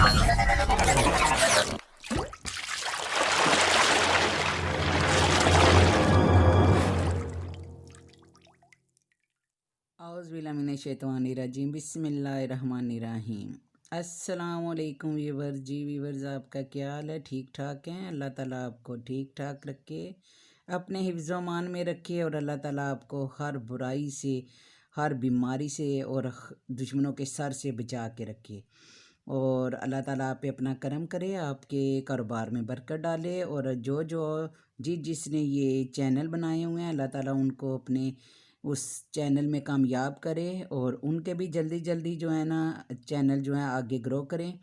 औज़ुबिल्लाहिमिनश्शैतानिर्रजीम बिस्मिल्लाहिर्रहमानिर्रहीम। अस्सलामुअलैकुम व्यूअर्स। जी व्यूअर्स, आपका क्या हाल है? ठीक ठाक हैं? अल्लाह ताला आपको ठीक ठाक रखे, अपने हिफ्ज़-ओ-मान में रखे और अल्लाह ताला आपको हर बुराई से, हर बीमारी से और दुश्मनों के सर से बचा के रखे और अल्लाह ताला आप पे अपना करम करे, आपके कारोबार में बरकत डाले और जो जिसने ये चैनल बनाए हुए हैं अल्लाह ताला उनको अपने उस चैनल में कामयाब करें और उनके भी जल्दी जल्दी जो है ना चैनल जो है आगे ग्रो करें।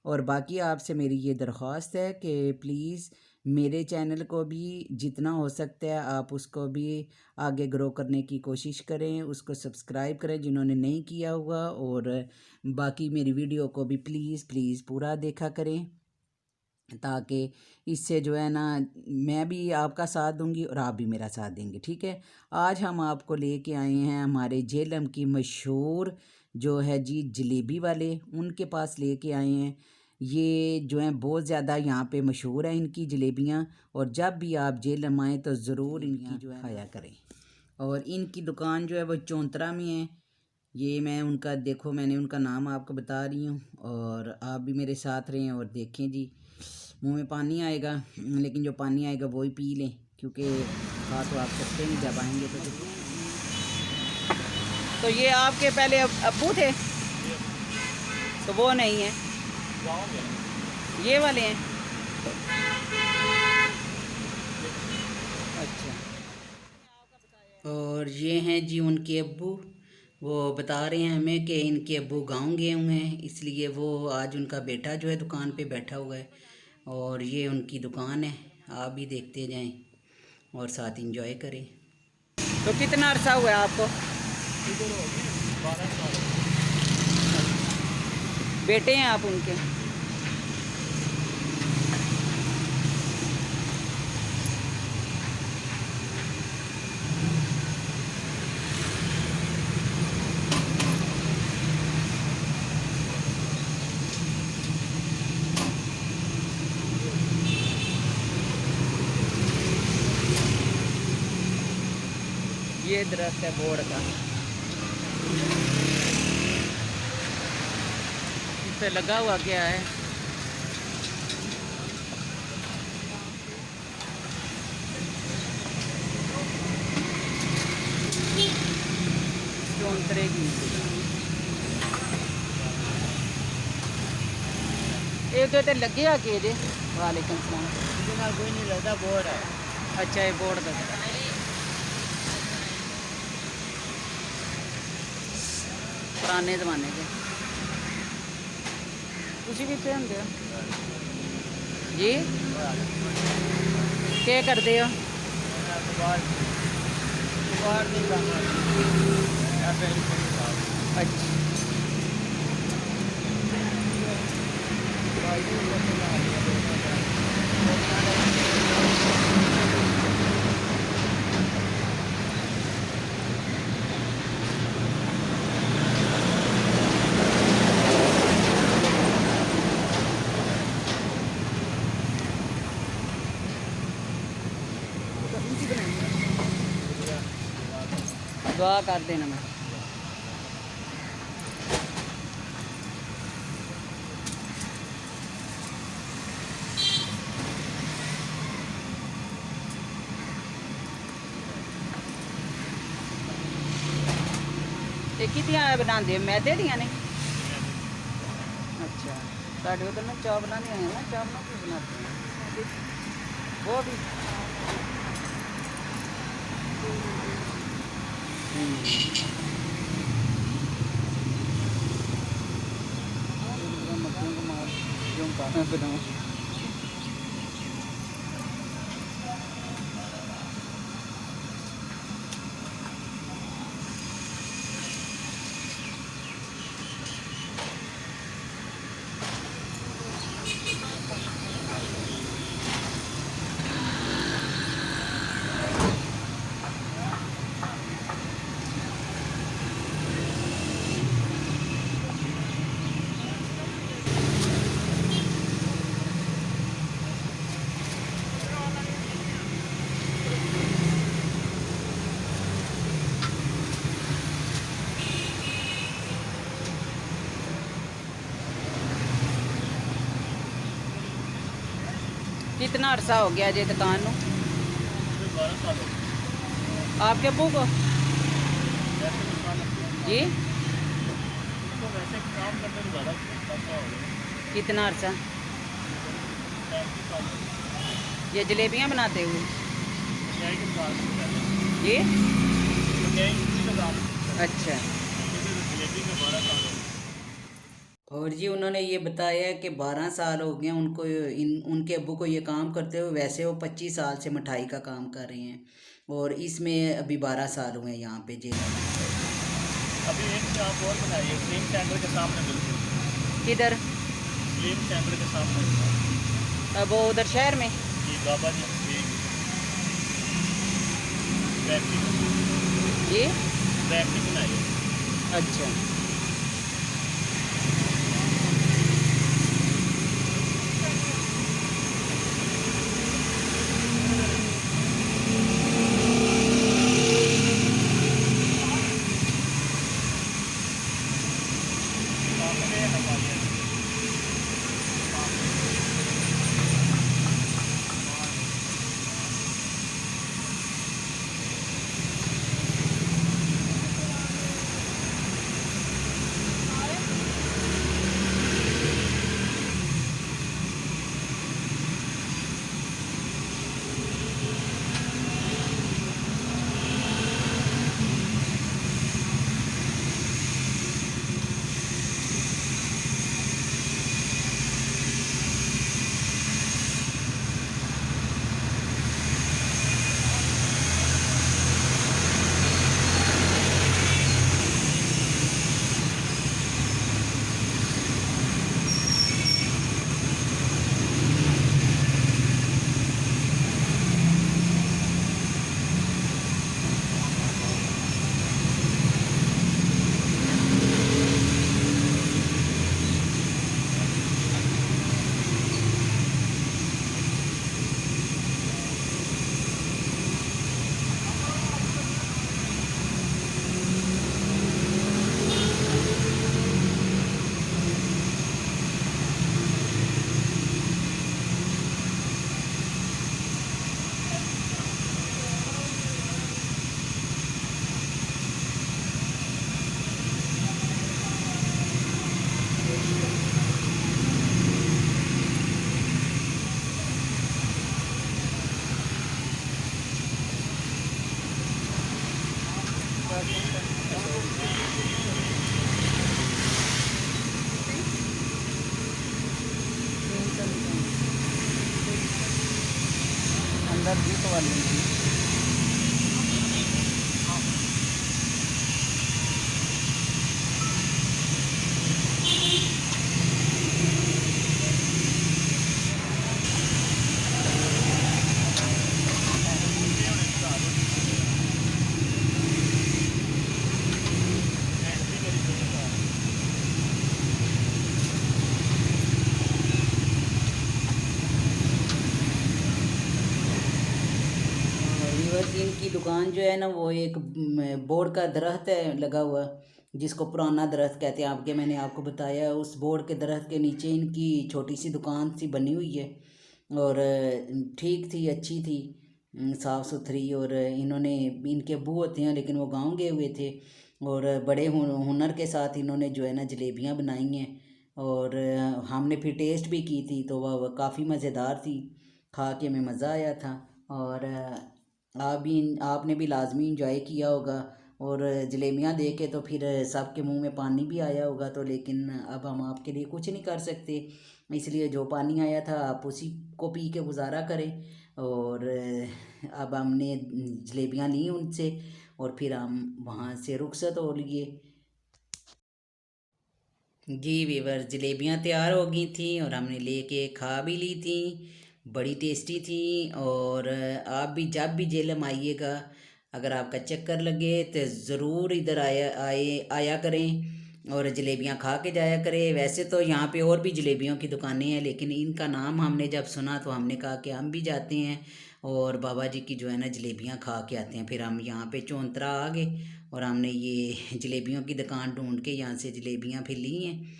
और बाकी आपसे मेरी ये दरख्वास्त है कि प्लीज़ मेरे चैनल को भी जितना हो सकता है आप उसको भी आगे ग्रो करने की कोशिश करें, उसको सब्सक्राइब करें जिन्होंने नहीं किया हुआ, और बाकी मेरी वीडियो को भी प्लीज़ प्लीज़ पूरा देखा करें ताकि इससे जो है ना मैं भी आपका साथ दूंगी और आप भी मेरा साथ देंगे। ठीक है, आज हम आपको लेके आए हैं हमारे झेलम की मशहूर जो है जी जलेबी वाले, उनके पास लेके आए हैं। ये जो है बहुत ज़्यादा यहाँ पे मशहूर है इनकी जलेबियाँ, और जब भी आप झेलम आएँ तो ज़रूर इनकी जो है खाया करें। और इनकी दुकान जो है वो चौंतरा में है। ये मैं उनका देखो मैंने उनका नाम आपको बता रही हूँ और आप भी मेरे साथ रहें और देखें जी। मुंह में पानी आएगा, लेकिन जो पानी आएगा वो ही पी लें क्योंकि खा तो आप सकते नहीं जब आएंगे तो ये आपके पहले अब्बू थे तो वो नहीं है, ये वाले हैं। अच्छा, और ये हैं जी उनके अब्बू। वो बता रहे हैं हमें कि इनके अब्बू गांव गए हुए हैं, इसलिए वो आज उनका बेटा जो है दुकान पे बैठा हुआ है और ये उनकी दुकान है। आप भी देखते जाएं और साथ इंजॉय करें। तो कितना अरसा हुआ है आपको? बेटे हैं आप उनके? ये दरख्त है बोर्ड का, इस पे लगा हुआ क्या है? चौंतरे की एक तो लगे आ के जे। वालेकुम सलाम। कोई नहीं लगता, बोर्ड है। अच्छा, ये बोर्ड का पुराने ज़माने के। तुसी कितने होंगे जी? क्या करते हो? अच्छा, दुआ कर देना मैं। कितियां बनाते मैदे दियां ने? अच्छा, साढ़े उधर ना चाव बनानी है ना, चाव ना भी बनाते हैं वो भी। कितना अरसा हो गया जी दुकान को? 12 साल हो गए। आपके अब्बू को वैसे दुकान जी? तो वैसे काम करते तो ज़्यादा पैसा हो गया। कितना अरसा? 35 साल हो गए। ये जलेबियाँ बनाते हुए? मिठाई की दुकान से पहले जी? मिठाई की दुकान से पहले अच्छा। मुझे तो जलेबी का 12 साल हो गए। और जी उन्होंने ये बताया कि 12 साल हो गए उनको, उनके अब्बू को ये काम करते हुए। वैसे वो 25 साल से मिठाई का काम कर रहे हैं और इसमें अभी 12 साल हुए हैं यहाँ पे जेल में। अभी एक शॉप और बनाई है फिल्म सेंटर के सामने, बिल्कुल किधर? फिल्म सेंटर के सामने। अब वो उधर शहर में? जी बाबा जी की फैक्ट्री जी? फैक्ट्री बनाई है। अच्छा। सामने हमारे अंदर जीत वाली थी। वीवर जी इनकी दुकान जो है ना, वो एक बोर्ड का दरख्त है लगा हुआ, जिसको पुराना दरख्त कहते हैं। आपके मैंने आपको बताया, उस बोर्ड के दरख्त के नीचे इनकी छोटी सी दुकान सी बनी हुई है और ठीक थी, अच्छी थी, साफ़ सुथरी। और इन्होंने, इनके अब्बू होते हैं लेकिन वो गांव गए हुए थे और बड़े हुनर के साथ इन्होंने जो है ना जलेबियाँ बनाई हैं। और हमने फिर टेस्ट भी की थी तो वह काफ़ी मज़ेदार थी, खा के हमें मज़ा आया था। और आपने भी लाजमी इंजॉय किया होगा। और जलेबियाँ देख के तो फिर सबके मुंह में पानी भी आया होगा। तो लेकिन अब हम आपके लिए कुछ नहीं कर सकते, इसलिए जो पानी आया था आप उसी को पी के गुजारा करें। और अब हमने जलेबियाँ ली उनसे और फिर हम वहाँ से रुखसत हो लिए। जी वीवर, जलेबियाँ तैयार हो गई थी और हमने लेके खा भी ली थी, बड़ी टेस्टी थी। और आप भी जब भी जेलम आइएगा, अगर आपका चक्कर लगे तो ज़रूर इधर आया करें और जलेबियाँ खा के जाया करें। वैसे तो यहाँ पे और भी जलेबियों की दुकानें हैं, लेकिन इनका नाम हमने जब सुना तो हमने कहा कि हम भी जाते हैं और बाबा जी की जो है ना जलेबियाँ खा के आते हैं। फिर हम यहाँ पे चौंतरा आ गए और हमने ये जलेबियों की दुकान ढूंढ के यहाँ से जलेबियाँ फिर ली हैं।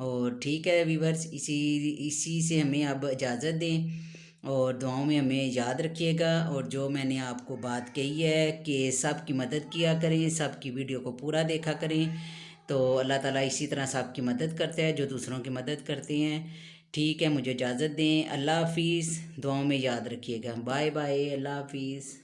और ठीक है वीवर्स, इसी इसी से हमें अब इजाज़त दें और दुआओं में हमें याद रखिएगा। और जो मैंने आपको बात कही है कि सब की मदद किया करें, सब की वीडियो को पूरा देखा करें, तो अल्लाह ताला इसी तरह सब की मदद करता है जो दूसरों की मदद करते हैं। ठीक है, मुझे इजाज़त दें। अल्लाह हाफिज़। दुआओं में याद रखिएगा। Bye bye. अल्लाह हाफिज़।